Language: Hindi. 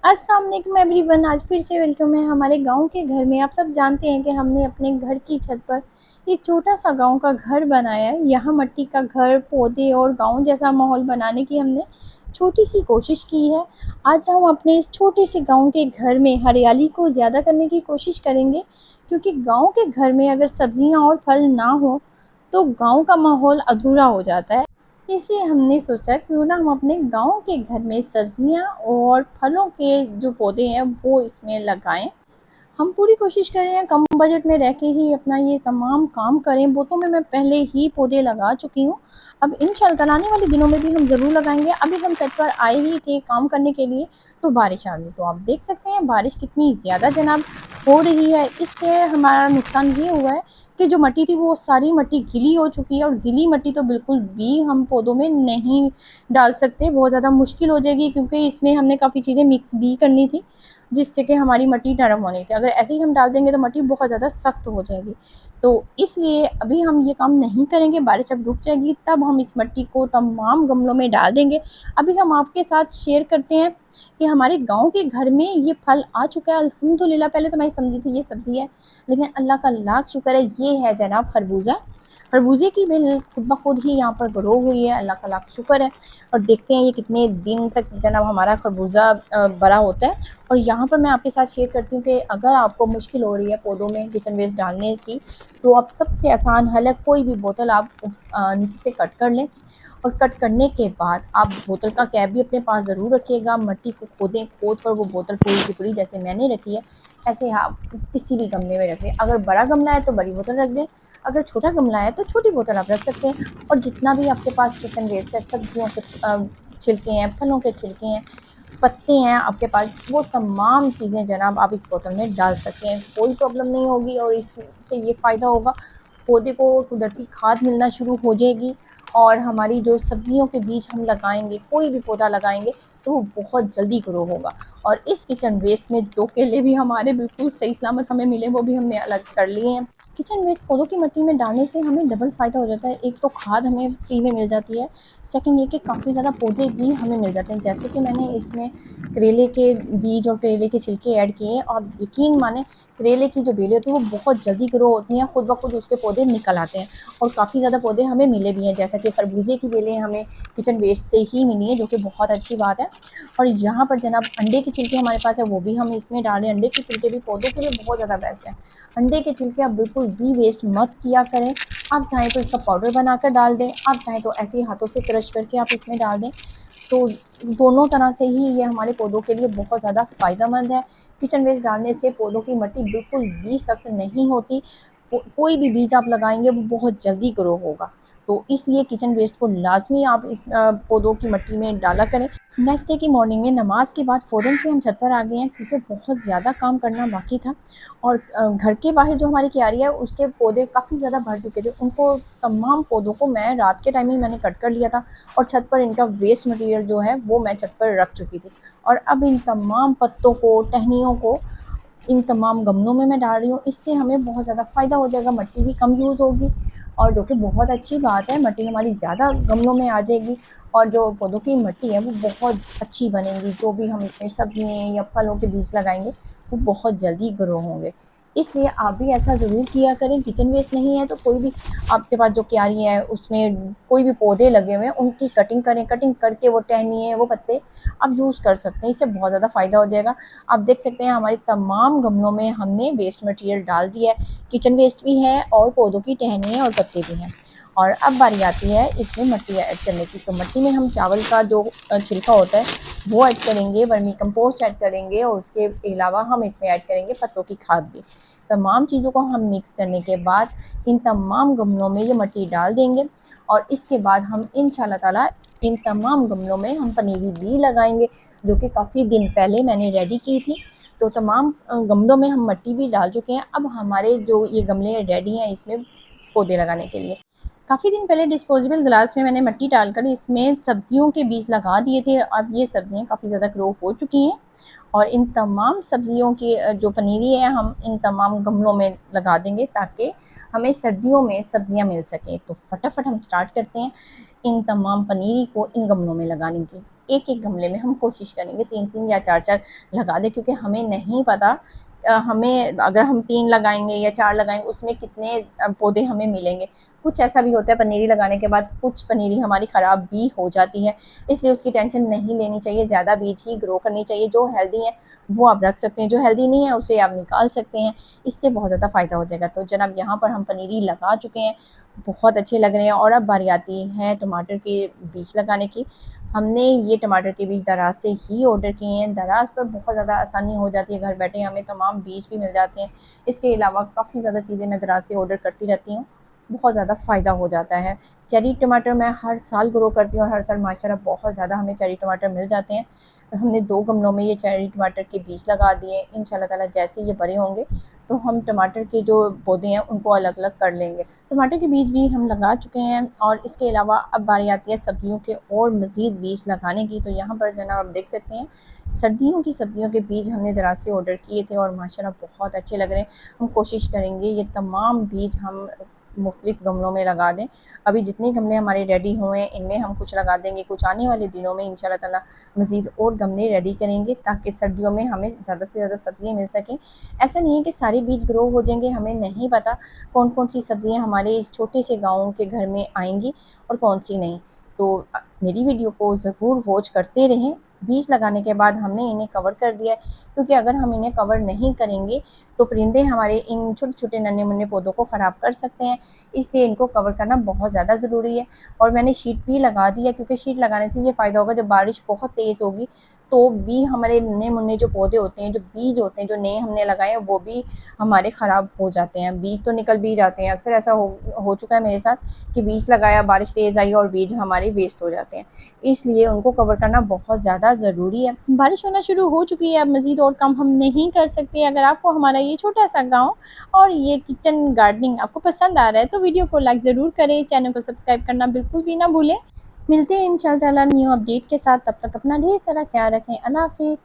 अस्सलाम वालेकुम एवरीवन। आज फिर से वेलकम है हमारे गांव के घर में। आप सब जानते हैं कि हमने अपने घर की छत पर एक छोटा सा गांव का घर बनाया है। यहाँ मिट्टी का घर, पौधे और गांव जैसा माहौल बनाने की हमने छोटी सी कोशिश की है। आज हम अपने इस छोटे से गांव के घर में हरियाली को ज़्यादा करने की कोशिश करेंगे, क्योंकि गांव के घर में अगर सब्जियां और फल ना हो तो गांव का माहौल अधूरा हो जाता है। इसलिए हमने सोचा क्यों ना हम अपने गांव के घर में सब्जियां और फलों के जो पौधे हैं वो इसमें लगाएं। हम पूरी कोशिश कर रहे हैं कम बजट में रह के ही अपना ये तमाम काम करें। वो तो मैं पहले ही पौधे लगा चुकी हूँ। अब इंशाल्लाह आने वाले दिनों में भी हम ज़रूर लगाएंगे। अभी हम छत पर आए ही थे काम करने के लिए तो बारिश आ गई। तो आप देख सकते हैं बारिश कितनी ज़्यादा जनाब हो रही है। इससे हमारा नुकसान ये हुआ है कि जो मिट्टी थी वो सारी मिट्टी गीली हो चुकी है, और गीली मिट्टी तो बिल्कुल भी हम पौधों में नहीं डाल सकते, बहुत ज़्यादा मुश्किल हो जाएगी, क्योंकि इसमें हमने काफ़ी चीज़ें मिक्स भी करनी थी जिससे कि हमारी मिट्टी नरम होनी थी। अगर ऐसे ही हम डाल देंगे तो मिट्टी बहुत ज़्यादा सख्त हो जाएगी। तो इसलिए अभी हम ये काम नहीं करेंगे। बारिश जब रुक जाएगी तब हम इस मिट्टी को तमाम गमलों में डाल देंगे। अभी हम आपके साथ शेयर करते हैं कि हमारे गांव के घर में ये फल आ चुका है अल्हम्दुलिल्लाह। पहले तो मैं समझी थी ये सब्ज़ी है, लेकिन अल्लाह का लाख शुक्र है ये है जनाब खरबूजा। खरबूजे की बेल खुद ब खुद ही यहाँ पर ग्रो हुई है, अल्लाह का लाख शुक्र है। और देखते हैं ये कितने दिन तक जनाब हमारा खरबूजा बड़ा होता है। और यहाँ पर मैं आपके साथ शेयर करती हूँ कि अगर आपको मुश्किल हो रही है पौधों में किचन वेस्ट डालने की, तो आप सबसे आसान हल है कोई भी बोतल आप नीचे से कट कर लें। और कट करने के बाद आप बोतल का कैप भी अपने पास ज़रूर रखिएगा। मिट्टी को खोद कर वो बोतल पूरी की पूरी जैसे मैंने रखी है ऐसे आप किसी भी गमले में रख लें। अगर बड़ा गमला है तो बड़ी बोतल रख दें, अगर छोटा गमला है तो छोटी बोतल आप रख सकते हैं। और जितना भी आपके पास किचन वेस्ट है, सब्जियों के छिलके हैं, फलों के छिलके हैं, पत्ते हैं आपके पास, वो तमाम चीज़ें जनाब आप इस बोतल में डाल सकते हैं। कोई प्रॉब्लम नहीं होगी। और इससे ये फ़ायदा होगा, पौधे को कुदरती खाद मिलना शुरू हो जाएगी। और हमारी जो सब्जियों के बीज हम लगाएंगे, कोई भी पौधा लगाएंगे, तो वो बहुत जल्दी ग्रो होगा। और इस किचन वेस्ट में 2 केले भी हमारे बिल्कुल सही सलामत हमें मिले, वो भी हमने अलग कर लिए हैं। किचन वेस्ट पौधों की मिट्टी में डालने से हमें डबल फ़ायदा हो जाता है। एक तो खाद हमें फ्री में मिल जाती है, सेकंड ये कि काफ़ी ज़्यादा पौधे भी हमें मिल जाते हैं। जैसे कि मैंने इसमें करेले के बीज और करेले के छिलके ऐड किए, और यकीन माने करेले की जो बेलें होती हैं वो बहुत जल्दी ग्रो होती हैं, खुद ब खुद उसके पौधे निकल आते हैं। और काफ़ी ज़्यादा पौधे हमें मिले भी हैं, जैसा कि खरबूजे की बेलें हमें किचन वेस्ट से ही मिली हैं, जो कि बहुत अच्छी बात है। और यहाँ पर जनाब अंडे के छिलके हमारे पास है, वो भी हम इसमें डाल रहे हैं। अंडे के छिलके भी पौधों के लिए बहुत ज़्यादा बेस्ट है। अंडे के छिलके आप बिल्कुल भी वेस्ट मत किया करें। आप चाहें तो इसका पाउडर बनाकर डाल दें, आप चाहें तो ऐसे ही हाथों से क्रश करके आप इसमें डाल दें। तो दोनों तरह से ही ये हमारे पौधों के लिए बहुत ज़्यादा फ़ायदेमंद है। किचन वेस्ट डालने से पौधों की मिट्टी बिल्कुल भी सख्त नहीं होती। कोई भी बीज आप लगाएंगे वो बहुत जल्दी ग्रो होगा। तो इसलिए किचन वेस्ट को लाजमी आप इस पौधों की मिट्टी में डाला करें। नेक्स्ट डे की मॉर्निंग में नमाज के बाद फ़ौरन से हम छत पर आ गए हैं, क्योंकि बहुत ज़्यादा काम करना बाकी था। और घर के बाहर जो हमारी क्यारी है उसके पौधे काफ़ी ज़्यादा भर चुके थे। उनको तमाम पौधों को मैं रात के टाइम ही मैंने कट कर लिया था, और छत पर इनका वेस्ट मटेरियल जो है वो मैं छत पर रख चुकी थी। और अब इन तमाम पत्तों को, टहनियों को इन तमाम गमलों में मैं डाल रही हूँ। इससे हमें बहुत ज़्यादा फ़ायदा हो जाएगा, मिट्टी भी कम यूज़ होगी, और जो कि बहुत अच्छी बात है, मिट्टी हमारी ज़्यादा गमलों में आ जाएगी। और जो पौधों की मिट्टी है वो बहुत अच्छी बनेगी। जो भी हम इसमें सब्जियाँ या फलों के बीज लगाएंगे वो बहुत जल्दी ग्रो होंगे। इसलिए आप भी ऐसा ज़रूर किया करें। किचन वेस्ट नहीं है तो कोई भी आपके पास जो क्यारी है उसमें कोई भी पौधे लगे हुए हैं उनकी कटिंग करें। कटिंग करके वो टहनी है, वो पत्ते आप यूज़ कर सकते हैं। इससे बहुत ज़्यादा फ़ायदा हो जाएगा। आप देख सकते हैं हमारे तमाम गमलों में हमने वेस्ट मटेरियल डाल दिया है। किचन वेस्ट भी है और पौधों की टहनियाँ और पत्ते भी हैं। और अब बारी आती है इसमें मिट्टी ऐड करने की। तो मिट्टी में हम चावल का जो छिलका होता है वो ऐड करेंगे, वर्मी कंपोस्ट ऐड करेंगे, और उसके अलावा हम इसमें ऐड करेंगे पत्तों की खाद भी। तमाम चीज़ों को हम मिक्स करने के बाद इन तमाम गमलों में ये मिट्टी डाल देंगे। और इसके बाद हम इंशाल्लाह ताला इन तमाम गमलों में हम पनीरी भी लगाएंगे, जो कि काफ़ी दिन पहले मैंने रेडी की थी। तो तमाम गमलों में हम मिट्टी भी डाल चुके हैं। अब हमारे जो ये गमले रेडी हैं इसमें पौधे लगाने के लिए। काफ़ी दिन पहले डिस्पोजेबल ग्लास में मैंने मिट्टी डालकर इसमें सब्जियों के बीज लगा दिए थे। अब ये सब्जियां काफ़ी ज़्यादा ग्रो हो चुकी हैं, और इन तमाम सब्जियों की जो पनीरी है हम इन तमाम गमलों में लगा देंगे, ताकि हमें सर्दियों में सब्जियां मिल सकें। तो फटाफट हम स्टार्ट करते हैं इन तमाम पनीरी को इन गमलों में लगाने की। एक एक गमले में हम कोशिश करेंगे 3-3 या 4-4 लगा दें, क्योंकि हमें नहीं पता हमें अगर हम 3 लगाएंगे या 4 लगाएंगे उसमें कितने पौधे हमें मिलेंगे। कुछ ऐसा भी होता है पनीरी लगाने के बाद कुछ पनीरी हमारी ख़राब भी हो जाती है, इसलिए उसकी टेंशन नहीं लेनी चाहिए। ज़्यादा बीज ही ग्रो करनी चाहिए। जो हेल्दी है वो आप रख सकते हैं, जो हेल्दी नहीं है उसे आप निकाल सकते हैं। इससे बहुत ज़्यादा फ़ायदा हो जाएगा। तो जनाब यहाँ पर हम पनीरी लगा चुके हैं, बहुत अच्छे लग रहे हैं। और अब बारी आती है टमाटर के बीज लगाने की। हमने ये टमाटर के बीज दराज़ से ही ऑर्डर किए हैं। दराज़ पर बहुत ज़्यादा आसानी हो जाती है, घर बैठे हमें तमाम बीज भी मिल जाते हैं। इसके अलावा काफ़ी ज़्यादा चीज़ें मैं दराज़ से ऑर्डर करती रहती हूँ, बहुत ज़्यादा फ़ायदा हो जाता है। चेरी टमाटर मैं हर साल ग्रो करती हूँ और हर साल माशाल्लाह बहुत ज़्यादा हमें चेरी टमाटर मिल जाते हैं। हमने 2 गमलों में ये चेरी टमाटर के बीज लगा दिए। इंशाल्लाह ताला जैसे ये बड़े होंगे तो हम टमाटर के जो पौधे हैं उनको अलग-अलग कर लेंगे। टमाटर के बीज भी हम लगा चुके हैं और इसके अलावा अब बारी आती है सब्जियों के और मज़ीद बीज लगाने की। तो यहाँ पर जनाब आप देख सकते हैं सर्दियों की सब्जियों के बीज हमने दराज़ से ऑर्डर किए थे और माशाल्लाह बहुत अच्छे लग रहे हैं। हम कोशिश करेंगे ये तमाम बीज हम मुख्तलिफ़ गमलों में लगा दें। अभी जितने गमले हमारे रेडी हुए हैं इनमें हम कुछ लगा देंगे, कुछ आने वाले दिनों में इंशाल्लाह ताला मज़ीद और गमले रेडी करेंगे ताकि सर्दियों में हमें ज़्यादा से ज़्यादा सब्ज़ियाँ मिल सकें। ऐसा नहीं है कि सारे बीज ग्रो हो जाएंगे, हमें नहीं पता कौन कौन सी सब्ज़ियाँ हमारे इस छोटे से गाँव के घर में आएंगी और कौन सी नहीं। तो मेरी वीडियो को ज़रूर वॉच करते रहें। बीज लगाने के बाद हमने इन्हें कवर कर दिया है, क्योंकि अगर हम इन्हें कवर नहीं करेंगे तो परिंदे हमारे इन छोटे-छोटे नन्हे-मुन्ने पौधों को ख़राब कर सकते हैं, इसलिए इनको कवर करना बहुत ज़्यादा ज़रूरी है। और मैंने शीट भी लगा दी है, क्योंकि शीट लगाने से ये फ़ायदा होगा जब बारिश बहुत तेज़ होगी तो भी हमारे नन्हे-मुन्ने जो पौधे होते हैं, जो बीज होते हैं, जो नए हमने लगाए हैं वो भी हमारे ख़राब हो जाते हैं। बीज तो निकल भी जाते हैं, अक्सर ऐसा हो चुका है मेरे साथ कि बीज लगाया, बारिश तेज़ आई और बीज हमारे वेस्ट हो जाते हैं। इसलिए उनको कवर करना बहुत ज़्यादा ज़रूरी है। बारिश होना शुरू हो चुकी है, अब मज़ीद और काम हम नहीं कर सकते। अगर आपको हमारा ये छोटा-सा गाँव और ये किचन गार्डनिंग आपको पसंद आ रहा है तो वीडियो को लाइक ज़रूर करें, चैनल को सब्सक्राइब करना बिल्कुल भी ना भूलें। मिलते हैं इंशाअल्लाह ताला न्यू अपडेट के साथ, तब तक अपना ढेर सारा ख्याल रखें। अल्लाह हाफ़िज़।